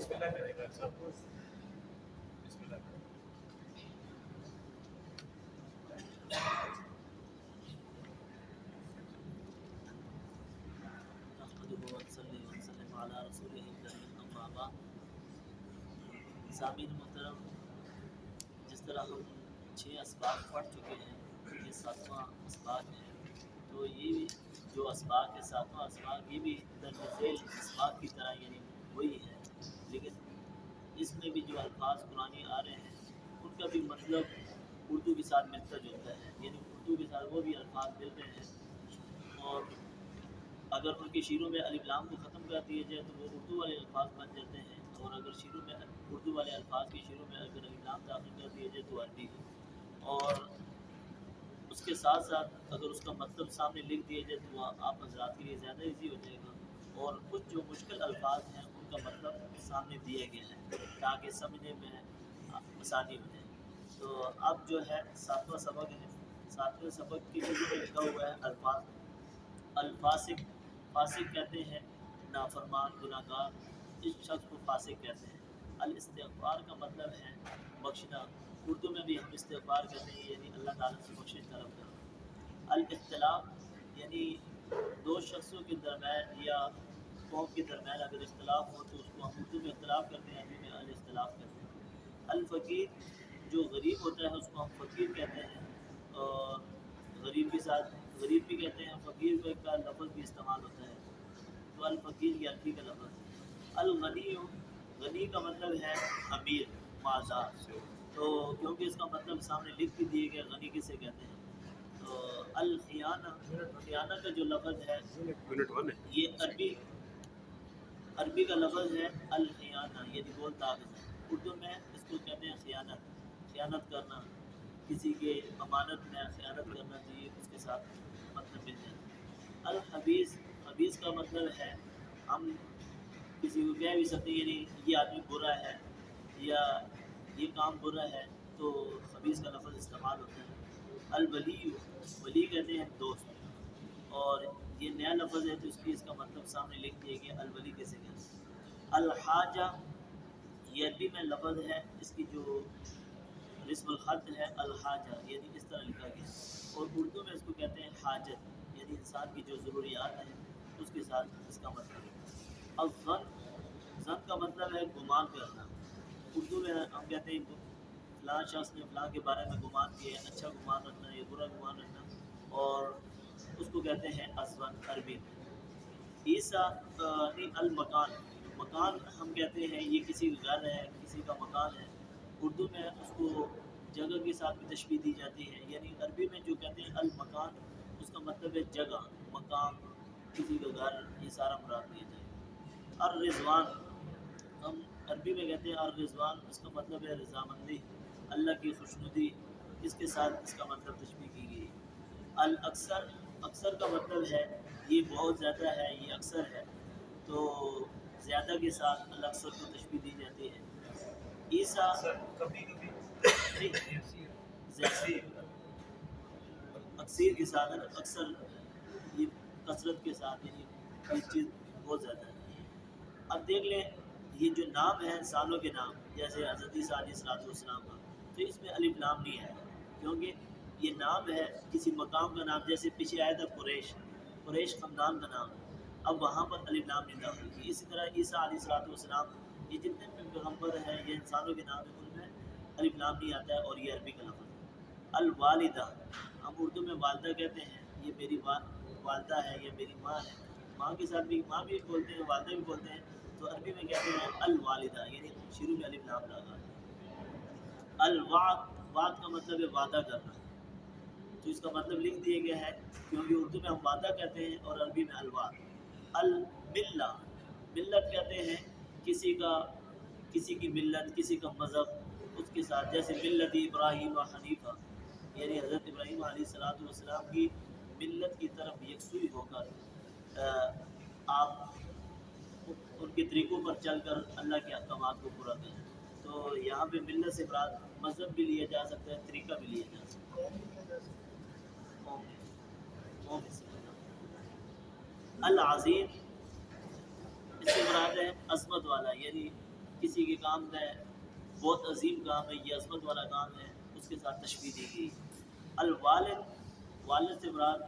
بسم اللہ کرے گا سب بسم اللہ کرے سامعین محترم، جس طرح ہم 6 اسباق پڑھ چکے ہیں، یہ 7واں اسباق ہے، تو یہ جو اسباق ہے 7واں اسباق، یہ بھی درج ذیل اسباق کی طرح یعنی وہی ہے، لیکن اس میں بھی جو الفاظ قرآنی آ رہے ہیں ان کا بھی مطلب اردو کے ساتھ ملتا جلتا ہے، یعنی اردو کے ساتھ وہ بھی الفاظ ملتے ہیں، اور اگر ان کی شیروں میں الف لام کو ختم کر دیا جائے تو وہ اردو والے الفاظ بن جاتے ہیں، اور اگر شیروں میں اردو والے الفاظ کی شیروں میں اگر الف لام داخل کر دیا جائے تو عربی ہے، اور اس کے ساتھ ساتھ اگر اس کا مطلب سامنے لکھ دیا جائے تو وہ آپ حضرات کے لیے زیادہ ایزی ہو جائے گا، اور کچھ جو مشکل الفاظ ہیں ان کا مطلب سامنے دیا گیا ہے تاکہ سمجھنے میں آسانی ہو جائے۔ تو اب جو ہے 7واں سبق ہے، 7ویں سبق کے لیے لکھا ہوا ہے الفاظ۔ الفاسق، فاسق کہتے ہیں نافرمان گناہ گار، اس شخص کو فاسق کہتے ہیں۔ الاستغفار کا مطلب ہے بخشنا، اردو میں بھی ہم استغفار کہتے ہیں، یعنی اللہ تعالیٰ سے بخشش طلب کرنا۔ الاختلاف یعنی دو شخصوں کے درمیان یا قوم کے درمیان اگر اختلاف ہو تو اس کو ہم اردو میں اختلاف کرتے ہیں، عربی میں الاختلاف کہتے ہیں۔ الفقیر جو غریب ہوتا ہے اس کو ہم فقیر کہتے ہیں، اور غریب کے ساتھ غریب بھی کہتے ہیں، فقیر کا لفظ بھی استعمال ہوتا ہے، تو الفقیر یہ عربی کا لفظ ہے۔ الغنی، غنی کا مطلب ہے امیر، مالدار، تو کیونکہ اس کا مطلب سامنے لکھ بھی دیے گئے غنی کسے کہتے ہیں۔ تو الخیانہ، خیانہ کا جو لفظ ہے یہ عربی کا لفظ ہے الخیانہ، یعنی بول داغ، اردو میں اس کو کہتے ہیں خیانت، خیانت کرنا، کسی کے امانت میں خیانت کرنا چاہیے، اس کے ساتھ مطلب مل جائے۔ الخبیث، خبیث کا مطلب ہے ہم کسی کو کہہ بھی سکتے ہیں، یعنی یہ آدمی برا ہے یا یہ کام برا ہے، تو خبیث کا لفظ استعمال ہوتا ہے۔ الولی، ولی کہتے ہیں دوست، اور یہ نیا لفظ ہے تو اس لیے اس کا مطلب سامنے لکھ دیا گیا الولی کیسے کہتے ہیں۔ الحاجہ، یہ عربی میں لفظ ہے، اس کی جو رسم الخط ہے الحاجہ، یعنی اس طرح لکھا گیا، اور اردو میں اس کو کہتے ہیں حاجت، یعنی انسان کی جو ضروریات ہیں اس کے ساتھ اس کا مطلب ہے۔ الظن، ظن کا مطلب ہے گمان کرنا، اردو میں ہم کہتے ہیں فلاں شخص نے فلاں کے بارے میں گمان کیا ہے، اچھا گمان رکھنا یا برا گمان رکھنا، اور اس کو کہتے ہیں الظن عربی میں۔ عیسیٰ المکان، مکان ہم کہتے ہیں یہ کسی کا گھر ہے، کسی کا مکان ہے، اردو میں اس کو جگہ کے ساتھ بھی تشبیہ دی جاتی ہے، یعنی عربی میں جو کہتے ہیں المکان اس کا مطلب ہے جگہ، مقام، کسی کا گھر، یہ سارا مراد لیا جائے۔ الرضوان، ہم عربی میں کہتے ہیں الرضوان، اس کا مطلب ہے رضامندی، اللہ کی خوشنودی، اس کے ساتھ اس کا مطلب تشبیہ کی گئی۔ الاکثر، اکثر کا مطلب ہے یہ بہت زیادہ ہے، یہ اکثر ہے، تو زیادہ کے ساتھ الاکثر کو تشبیہ دی جاتی ہے۔ عیسیٰ، کبھی کبھی اکثیر کے ساتھ، اکثر یہ کثرت کے ساتھ، یعنی یہ چیز بہت زیادہ ہے۔ اب دیکھ لیں یہ جو نام ہے انسانوں کے نام، جیسے حضرت عیسیٰ علیہ السلام کا، تو اس میں الف لام نہیں ہے، کیونکہ یہ نام ہے کسی مقام کا نام، جیسے پیچھے آیا تھا قریش، قریش خاندان کا نام، اب وہاں پر الف لام نہیں داخل کی۔ اسی طرح عیسیٰ علیہ السلام، یہ جتنے بھی پیغمبر ہیں یہ انسانوں کے نام ہیں، ان میں الف لام نہیں آتا ہے، اور یہ عربی کا لفظ ہے۔ الوالدہ، ہم اردو میں والدہ کہتے ہیں، یہ میری والدہ ہے یا میری ماں ہے، ماں کے ساتھ بھی ماں بھی بولتے ہیں، والدہ بھی بولتے ہیں، تو عربی میں کہتے ہیں الوالدہ، یعنی شروع میں الف لام لگا۔ الوعد، وعد کا مطلب ہے وعدہ کرنا، تو اس کا مطلب لکھ دیا گیا ہے، کیونکہ اردو میں ہم وعدہ کہتے ہیں اور عربی میں الوعد۔ الملہ، ملت کہتے ہیں کسی کی ملت، کسی کا مذہب، اس کے ساتھ، جیسے ملت ابراہیم و حنیفہ، یعنی حضرت ابراہیم علیہ السلام کی ملت کی طرف یکسوئی ہو کر آپ ان کے طریقوں پر چل کر اللہ کے احکامات کو پورا کریں، تو یہاں پہ ملت سے مراد مذہب بھی لیا جا سکتا ہے، طریقہ بھی لیا جا سکتا ہے۔ العظیم، اس سے مراد ہے عظمت والا، یعنی کسی کے کام میں بہت عظیم کام ہے، یہ عظمت والا کام ہے، اس کے ساتھ تشبیہ دی گئی۔ الوالد، والد سے مراد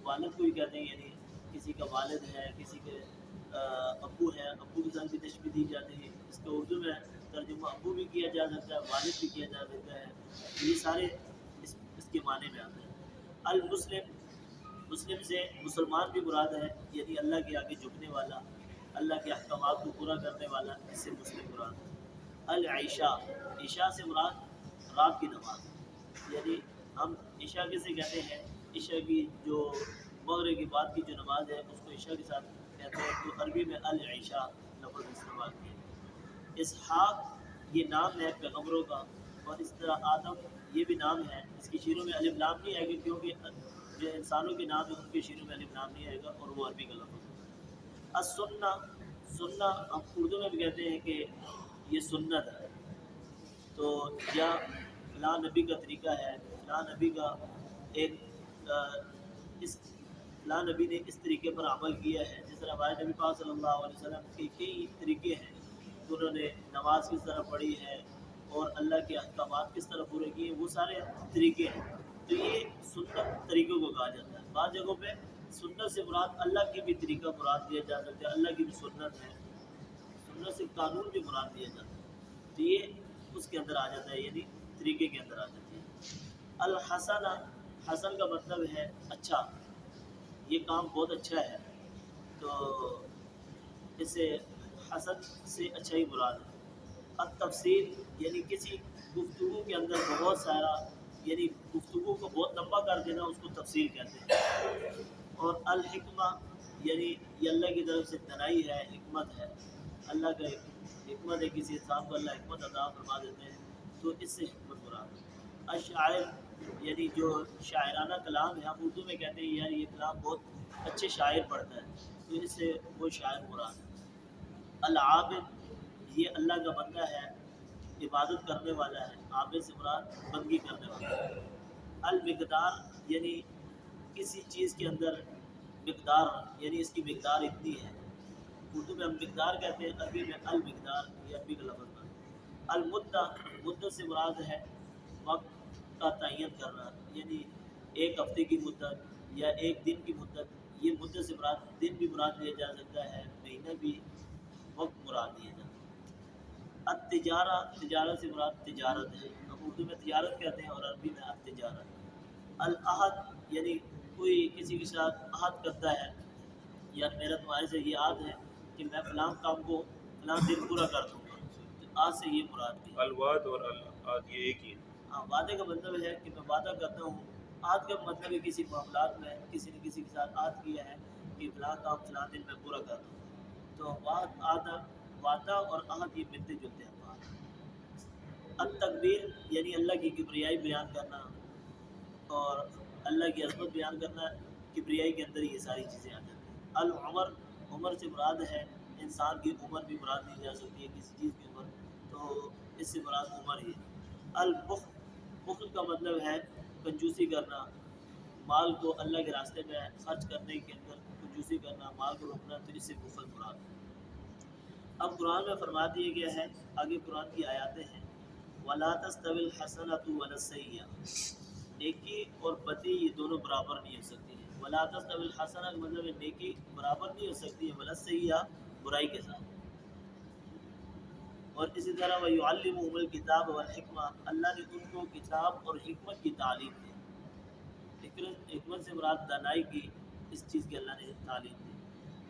والد کو ہی کہتے ہیں، یعنی کسی کا والد ہے، کسی کے ابو ہے، ابو کے ساتھ بھی تشبیہ دی جاتی ہے۔ اس کو اردو میں ترجمہ ابو بھی کیا جا سکتا ہے، والد بھی کیا جا سکتا ہے، یہ سارے اس کے معنی میں آتے ہیں۔ المسلم، مسلم سے مسلمان بھی مراد ہے، یعنی اللہ کے آگے جھکنے والا، اللہ کے احکامات کو پورا کرنے والا، اس سے مسلم مراد ہے۔ العشاء، عشاء سے مراد رات کی نماز، یعنی ہم عشاء کسے کہتے ہیں؟ عشاء کی جو مغرب کے بعد کی جو نماز ہے اس کو عشاء کے ساتھ کہتے ہیں، تو عربی میں العشاء لفظ استعمال کیا۔ اسحاق یہ نام ہے پیغمبروں کا، اور اس طرح آدم یہ بھی نام ہے، اس کی شیروں میں الف لام نہیں آئے گا، کیونکہ جو انسانوں کے نام ہیں ان کے شیروں میں الف لام نہیں آئے گا، اور وہ عربی کا لفظ ہے۔ السنہ، سنہ ہم اردو میں بھی کہتے ہیں کہ یہ سنت ہے، تو یا فلاں نبی کا طریقہ ہے، فلاں نبی کا ایک اس فلاں نبی نے اس طریقے پر عمل کیا ہے، جس طرح ہمارے نبی پاک صلی اللہ علیہ وسلم کے کئی طریقے ہیں، انہوں نے نماز کس طرح پڑھی ہے اور اللہ کے احکامات کس طرح پورے کیے، وہ سارے طریقے ہیں، تو یہ سنت طریقوں کو کہا جاتا ہے۔ بعض جگہوں پہ سنت سے مراد اللہ کی بھی طریقہ مراد دیا جا سکتا ہے، اللہ کی بھی سنت ہے، سنت سے قانون بھی مراد دیا جاتا ہے، تو یہ اس کے اندر آ جاتا ہے، یعنی طریقے کے اندر آ جاتی ہے۔ الحسنہ، حسن کا مطلب ہے اچھا، یہ کام بہت اچھا ہے، تو اس سے حسن سے اچھا ہی مراد ہے۔ التفصیل، یعنی کسی گفتگو کے اندر بہت سارا، یعنی گفتگو کو بہت لمبا کر دینا، اس کو تفصیل کہتے ہیں۔ اور الحکمہ، یعنی یہ اللہ کی طرف سے دنائی ہے، حکمت ہے، اللہ کا حکمت ہے، کسی انسان کو اللہ حکمت عطا فرما دیتے ہیں، تو اس سے حکمت مراد ہے۔ الشاعر، یعنی جو شاعرانہ کلام ہے، ہم اردو میں کہتے ہیں یار یہ کلام بہت اچھے شاعر پڑھتا ہے، تو اس سے وہ شاعر مراد ہے۔ العابد، یہ اللہ کا بندہ ہے، عبادت کرنے والا ہے، عابد سے مراد بندگی کرنے والا ہے۔ المقدار، یعنی کسی چیز کے اندر مقدار، یعنی اس کی مقدار اتنی ہے، اردو میں ہم مقدار کہتے ہیں، عربی میں المقدار، یہ عربی کا لفظ ہے۔ المدہ، مدت سے مراد ہے وقت کا تعین کرنا، یعنی ایک ہفتے کی مدت یا ایک دن کی مدت، یہ مدت سے مراد دن بھی مراد لیا جا سکتا ہے، مہینہ بھی، وقت مراد لیا جاتا ہے۔ التجارہ، تجارت سے مراد تجارت ہے، ہم اردو میں تجارت کہتے ہیں اور عربی میں التجارت۔ العہد، یعنی کوئی کسی کے ساتھ عہد کرتا ہے، یار میرا تمہارے سے یہ عہد ہے کہ میں فلاں کام کو فلاں دن پورا کر دوں گا، تو عہد سے یہ مراد بھی ہے۔ الوعد اور العہد یہ ایک ہی ہے۔ ہاں، وعدے کا مطلب ہے کہ میں وعدہ کرتا ہوں، عہد کا مطلب ہے کسی معاملات میں کسی نے کسی کے ساتھ عہد کیا ہے کہ فلاں کام فلاں دن میں پورا کر دوں، تو وعدہ اور عہد یہ ملتے جلتے ہیں بات۔ التکبیر، یعنی اللہ کی کبریائی بیان کرنا اور اللہ کی عظمت بیان کرنا، کبریائی کے اندر یہ ساری چیزیں آ جاتی ہیں۔ العمر، عمر سے مراد ہے انسان کی عمر بھی مراد لی جا سکتی ہے، کسی چیز کی عمر، تو اس سے مراد عمر ہی ہے۔ البخل، بخل کا مطلب ہے کنجوسی کرنا، مال کو اللہ کے راستے میں خرچ کرنے کے اندر کنجوسی کرنا، مال کو روکنا، تو اس سے بخل مراد ہے۔ اب قرآن میں فرما دیا گیا ہے، آگے قرآن کی آیاتیں ہیں، وَلَا تَسْتَوِي الْحَسَنَةُ وَلَا السَّيِّئَةُ، نیکی اور بدی یہ دونوں برابر نہیں ہو سکتی ہیں۔ وَلَا تَسْتَوِي الْحَسَنَةُ کا مطلب ہے نیکی برابر نہیں ہو سکتی ہے، وَلَا السَّيِّئَةُ برائی کے ساتھ۔ اور اسی طرح وَيُعَلِّمُهُمُ الْكِتَابَ وَالْحِكْمَةَ، اللہ نے ان کو کتاب اور حکمت کی تعلیم دی۔ حکمت سے مراد دانائی کی، اس چیز کی اللہ نے تعلیم دی۔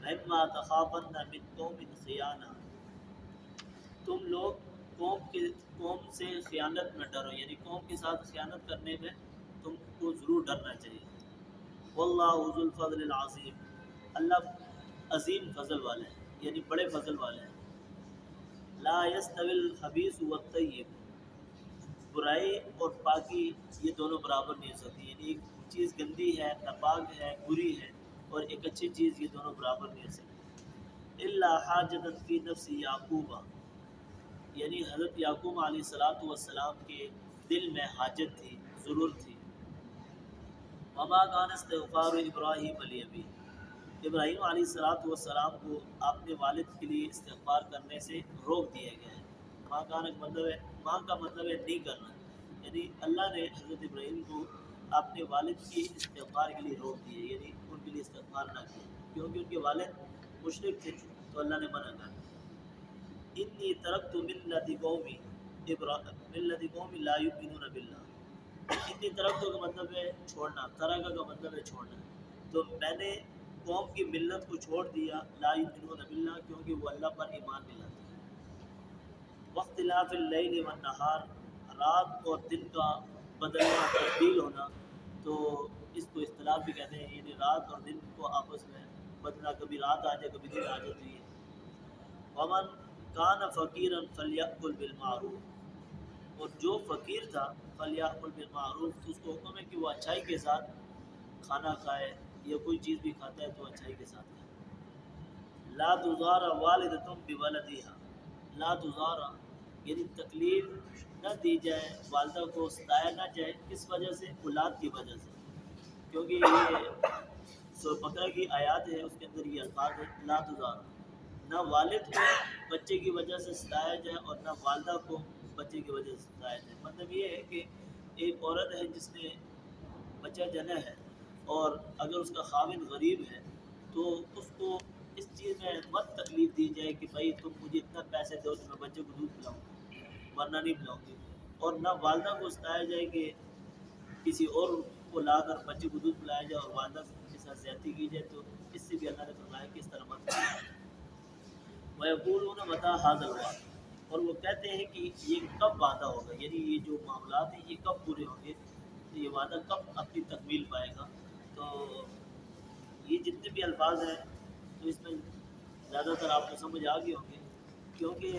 وَإِمَّا تَخَافَنَّ مِنْ قَوْمٍ خِيَانَةً، تم لوگ قوم سے خیانت میں ڈرو، یعنی قوم کے ساتھ خیانت کرنے میں تم کو ضرور ڈرنا چاہیے۔ وَاللَّهُ ذُو الْفَضْلِ الْعَظِيمِ، اللہ عظیم فضل والے ہیں، یعنی بڑے فضل والے ہیں۔ لا يستوي الخبيث والطيب، برائی اور پاکی یہ دونوں برابر نہیں ہو سکتی، یعنی ایک چیز گندی ہے، ناپاک ہے، بری ہے، اور ایک اچھی چیز، یہ دونوں برابر نہیں ہو سکتی۔ الا حاجۃ فی نفس یعقوب، یعنی حضرت یعقوب علیہ السلام کے دل میں حاجت تھی، ضرورت تھی۔ وما کان استغفار ابراہیم لابیہ، ابراہیم علیہ السلام کو اپنے والد کے لیے استغفار کرنے سے روک دیا گیا ہے۔ ماں کا مطلب ہے، ماں کا مطلب ہے نہیں کرنا، یعنی اللہ نے حضرت ابراہیم کو اپنے والد کی استغفار کے لیے روک دیا، یعنی ان کے لیے استغفار نہ کیا، کیونکہ ان کے والد مشرک تھے، تو اللہ نے منع کر دیا۔ انی ترکت ملت قومی ملت قوم لا یؤمنون باللہ۔ انی ترکت کا مطلب ہے چھوڑنا، ترکہ کا مطلب ہے چھوڑنا، تو میں نے قوم کی ملت کو چھوڑ دیا، لا یؤمنون باللہ، کیونکہ وہ اللہ پر ایمان نہیں لاتے۔ واختلاف اللیل والنہار، رات اور دن کا بدلنا، تبدیل ہونا، تو اس کو اختلاف بھی کہتے ہیں، یعنی رات اور دن کو آپس میں بدلنا، کبھی رات آ جائے کبھی دن آ جاتی ہے۔ ومن کان فقیرا فلیأکل بالمعروف، اور جو فقیر تھا فلیأکل بالمعروف، تو اس کو حکم ہے کہ وہ اچھائی کے ساتھ کھانا کھائے، یا کوئی چیز بھی کھاتا ہے تو اچھائی کے ساتھ کھائے۔ لا تضار والدۃ بولدہا، لا تضار یعنی تکلیف نہ دی جائے والدہ کو، ستایا نہ جائے، کس وجہ سے؟ اولاد کی وجہ سے، کیونکہ یہ سورۃ بقرہ کی آیات ہے، اس کے اندر یہ الفاظ ہے لا تضار، نہ والد کو بچے کی وجہ سے ستایا جائے اور نہ والدہ کو بچے کی وجہ سے ستایا جائے۔ مطلب یہ ہے کہ ایک عورت ہے جس نے بچہ جنا ہے، اور اگر اس کا خاوند غریب ہے تو اس کو اس چیز میں مت تکلیف دی جائے کہ بھائی تم مجھے اتنا پیسے دو تو میں بچے کو دودھ پلاؤں، ورنہ نہیں پلاؤں گی، اور نہ والدہ کو ستایا جائے کہ کسی اور کو لا کر بچے کو دودھ پلایا جائے اور والدہ کے ساتھ زیادتی کی جائے، تو اس سے بھی اللہ نے فرمایا کہ اس طرح مت کرو۔ وَيَقُولُونَ مَتَىٰ هَٰذَا الْوَعْدُ، اور وہ کہتے ہیں کہ یہ کب وعدہ ہوگا، یعنی یہ جو معاملات ہیں یہ کب پورے ہوں گے، تو یہ وعدہ کب اپنی تکمیل پائے گا۔ تو یہ جتنے بھی الفاظ ہیں تو اس میں زیادہ تر آپ کو سمجھ آ گئے ہوں گے، کیونکہ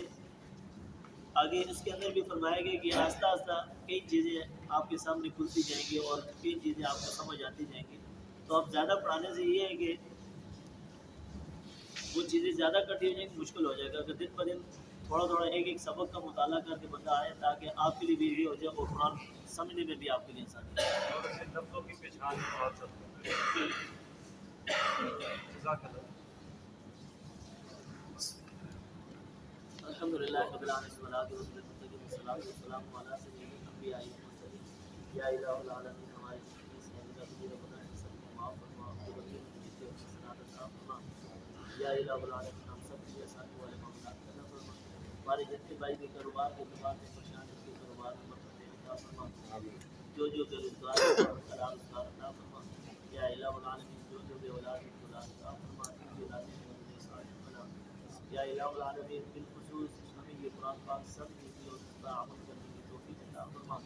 آگے اس کے اندر بھی فرمایا گیا کہ آہستہ آہستہ کئی چیزیں آپ کے سامنے کھلتی جائیں گی اور کئی چیزیں آپ کو سمجھ آتی جائیں گی۔ تو اب زیادہ پڑھانے سے یہ ہے کہ وہ چیزیں زیادہ کٹھی ہو جائیں گی، مشکل ہو جائے گا، کہ دن بدن تھوڑا تھوڑا ایک ایک سبق کا مطالعہ کر کے بندہ آئے، تاکہ آپ کے لیے بھی یہ ہو جائے اور قرآن سمجھنے میں بھی آپ کے لیے آسانی ہے۔ اور اسے لفظوں کی پہچان بھی بہت ضروری ہے۔ جزاک اللہ۔ الحمدللہ رب العالمین والصلاۃ والسلام علی سیدنا الانبیاء والمرسلین۔ یا الہ العالمین، ہماری زندگی سے ہمیشہ کبیرہ گناہ ہے، سب کو معاف فرما، اپنے بچے کو جتنے حسنات عطا فرما۔ یا الہ العالمین، ہم سب کے ساتھ والے معاملات کا عطا فرما، ہمارے جتنے بھائی کے کاروبار کے اعتبار سے پریشان ہیں، کے کاروبار میں برکت عطا فرما، جو بے روزگار ہیں حلال روزگار عطا فرما۔ یا الہ العالمین، جو بے اولاد ہیں اولاد عطا فرما، جن کی اولادیں ہیں انہیں صالح بنا۔ یا الہ العالمین، بالخصوص ہمیں یہ قرآن پاک سمجھنے کی اور اس پر عمل کرنے کی توفیق عطا فرما۔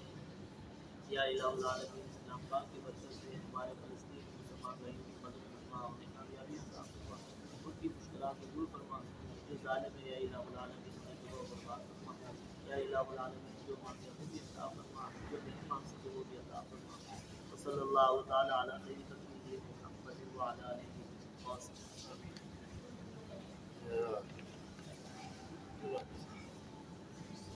یا الہ العالمین، اسلام پاک کی برکت سے ہمارے فلسطین کے مسلمان بھائیوں کی مدد فرما، انہیں کامیابی عطا فرما، ان کی مشکلات کو دور فرما۔ جو ظالم ہے یا الہ العالمین انہیں جو برباد فرما۔ یا الہ العالمین، جو مانگے وہ بھی عطا فرما، جو نہیں مانگ سکے وہ بھی عطا فرما۔ وصلی اللہ تعالیٰ علی سیدنا محمد وعلی آلہ وصحبہ۔